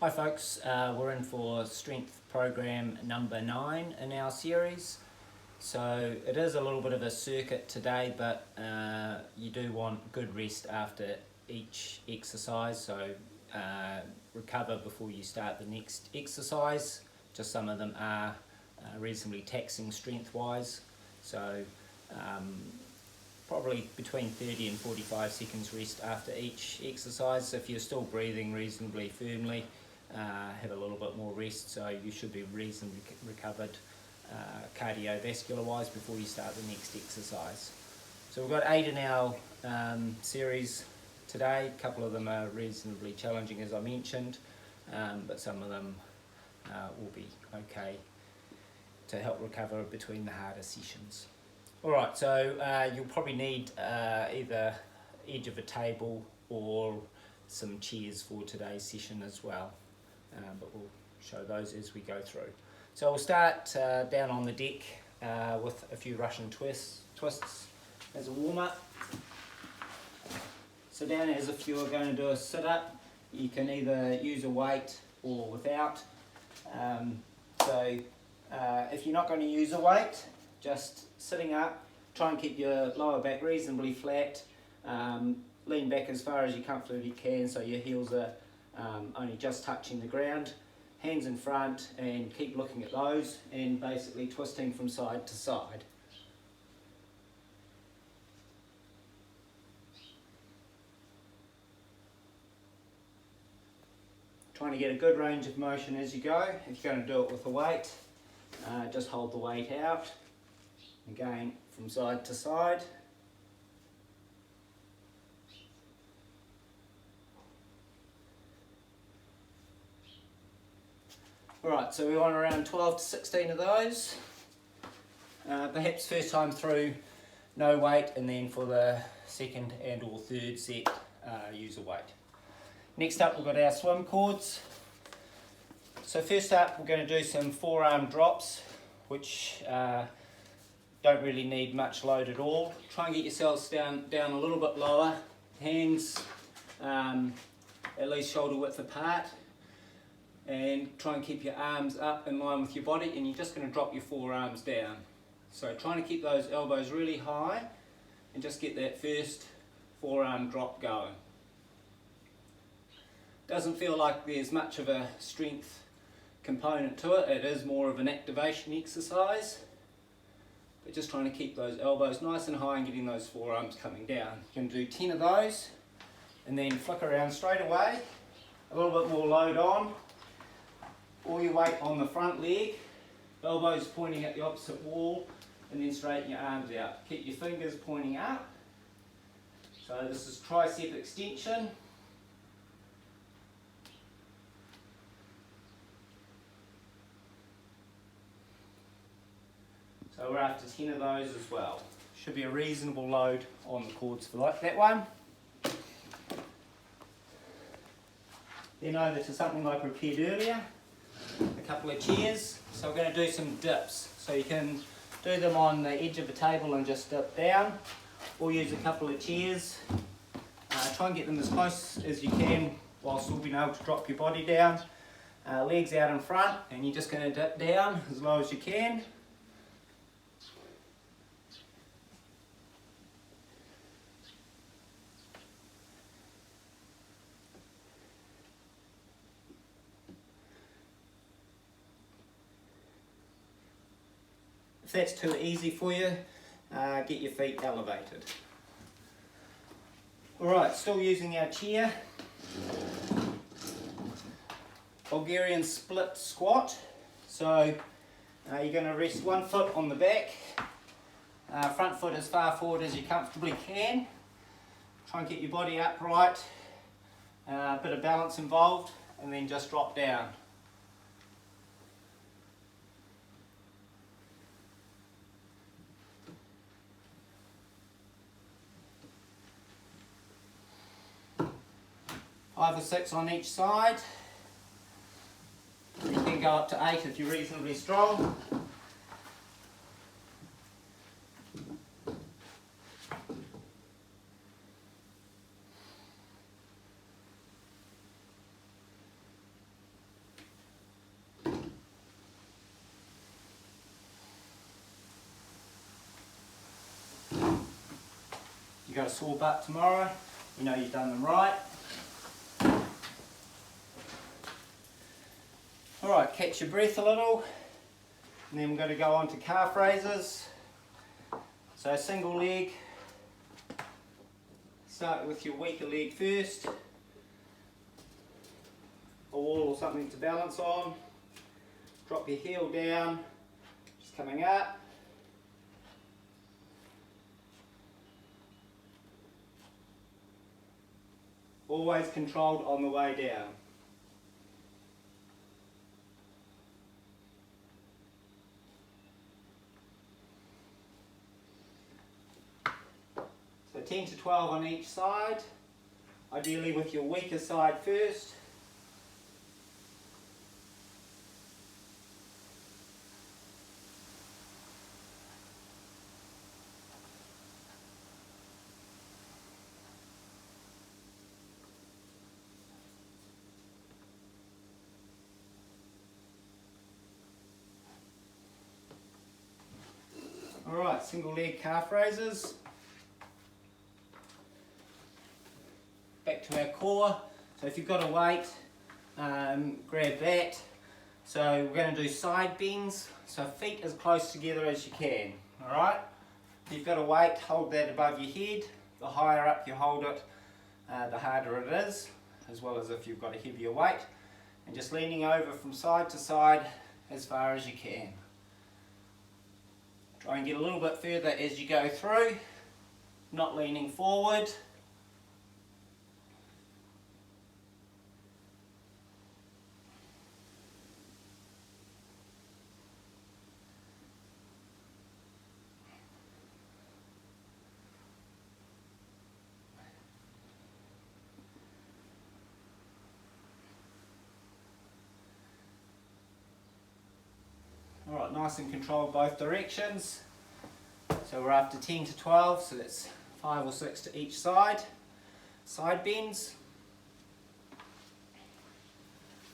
Hi folks, we're in for strength program number 9 in our series. So it is a little bit of a circuit today, but you do want good rest after each exercise, so recover before you start the next exercise. Just some of them are reasonably taxing strength wise, so probably between 30 and 45 seconds rest after each exercise. If you're still breathing reasonably firmly, have a little bit more rest, so you should be reasonably recovered cardiovascular wise before you start the next exercise. So we've got 8 in our series today. A couple of them are reasonably challenging, as I mentioned, but some of them will be okay to help recover between the harder sessions. Alright, so you'll probably need either edge of a table or some chairs for today's session as well, but we'll show those as we go through. So we'll start down on the deck with a few Russian twists as a warm-up. So down as if you're going to do a sit-up, you can either use a weight or without. If you're not going to use a weight, just sitting up, try and keep your lower back reasonably flat, lean back as far as you comfortably can so your heels are only just touching the ground, hands in front, and keep looking at those and basically twisting from side to side. Trying to get a good range of motion as you go. If you're going to do it with a weight, just hold the weight out. Again, from side to side. Alright, so we want around 12 to 16 of those. Perhaps first time through, no weight, and then for the second and or third set, use a weight. Next up, we've got our swim cords. So first up, we're going to do some forearm drops, which don't really need much load at all. Try and get yourselves down a little bit lower, hands at least shoulder width apart, and try and keep your arms up in line with your body, and you're just going to drop your forearms down. So trying to keep those elbows really high and just get that first forearm drop going. Doesn't feel like there's much of a strength component to it. It is more of an activation exercise, but just trying to keep those elbows nice and high and getting those forearms coming down. You can do 10 of those and then flick around straight away, a little bit more load on, all your weight on the front leg, elbows pointing at the opposite wall, and then straighten your arms out. Keep your fingers pointing up. So this is tricep extension. So we're after 10 of those as well. Should be a reasonable load on the cords for that one. Then over to something I prepared earlier, a couple of chairs. So we're going to do some dips. So you can do them on the edge of a table and just dip down, or use a couple of chairs. Try and get them as close as you can while still being able to drop your body down. Legs out in front, and you're just going to dip down as low as you can. If that's too easy for you, get your feet elevated. Alright, still using our chair. Bulgarian split squat. So you're going to rest one foot on the back, front foot as far forward as you comfortably can. Try and get your body upright, a bit of balance involved, and then just drop down. Five or 6 on each side. You can go up to 8 if you're reasonably strong. you got a sore butt tomorrow, you know you've done them right. Alright, catch your breath a little, and then we're going to go on to calf raises. So single leg, start with your weaker leg first, a wall or something to balance on, drop your heel down, just coming up. Always controlled on the way down. So 10 to 12 on each side, ideally with your weaker side first. Alright, single leg calf raises. Back to our core. So if you've got a weight, grab that. So we're going to do side bends. So feet as close together as you can. Alright? If you've got a weight, hold that above your head. The higher up you hold it, the harder it is. As well as if you've got a heavier weight. And just leaning over from side to side as far as you can. Try and get a little bit further as you go through, not leaning forward. Alright, nice and controlled both directions. So we're after 10 to 12, so that's 5 or 6 to each side. Side bends.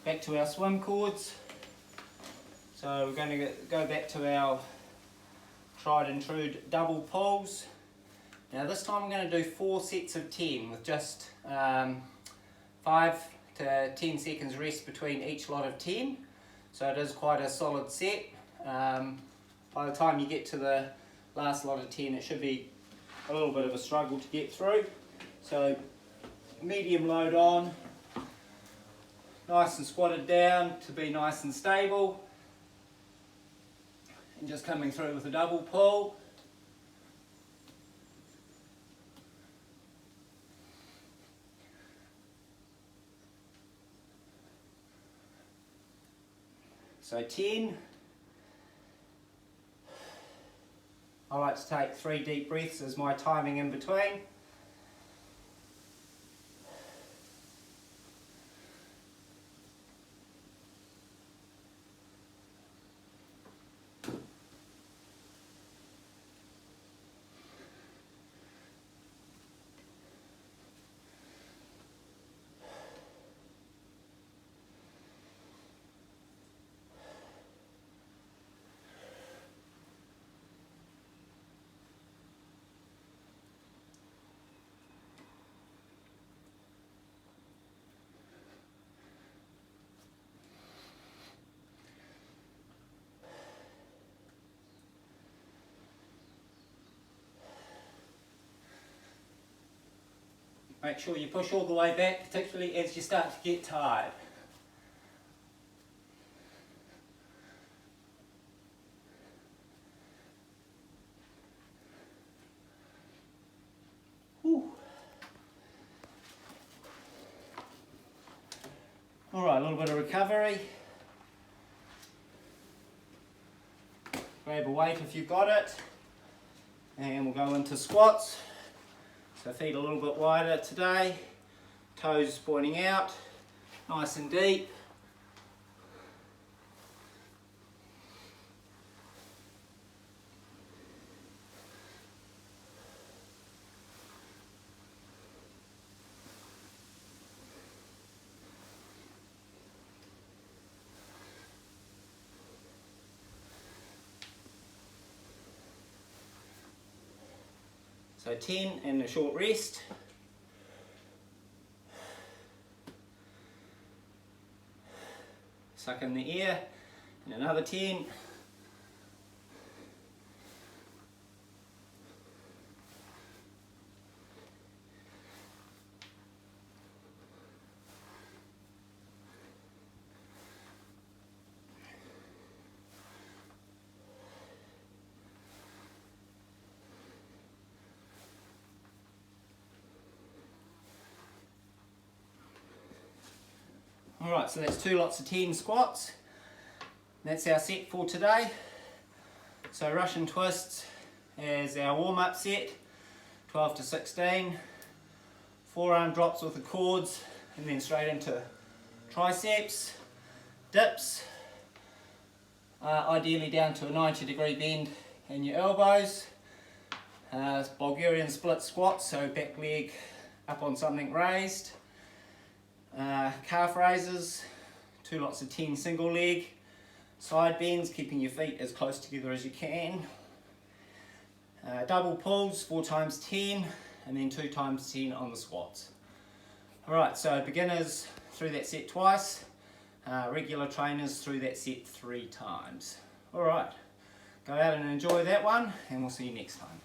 Back to our swim cords. So we're going to go back to our tried and true double pulls. Now this time I'm going to do 4 sets of 10 with just 5 to 10 seconds rest between each lot of 10. So it is quite a solid set. By the time you get to the last lot of 10, it should be a little bit of a struggle to get through. So medium load on, nice and squatted down to be nice and stable, and just coming through with a double pull. So 10. I like to take 3 deep breaths as my timing in between. Make sure you push all the way back, particularly as you start to get tired. Alright, a little bit of recovery. Grab a weight if you've got it. And we'll go into squats. So feet a little bit wider today. Toes pointing out. Nice and deep. So 10 and a short rest. Suck in the air, and another 10. Alright, so that's 2 lots of 10 squats. That's our set for today. So Russian twists as our warm-up set, 12 to 16. Forearm drops with the cords, and then straight into triceps, dips, ideally down to a 90-degree bend in your elbows. Bulgarian split squat, so back leg up on something raised. Calf raises, 2 lots of 10 single leg. Side bends, keeping your feet as close together as you can. Double pulls, 4 times 10, and then 2 times 10 on the squats. Alright, so beginners through that set twice, regular trainers through that set 3 times. Alright, go out and enjoy that one, and we'll see you next time.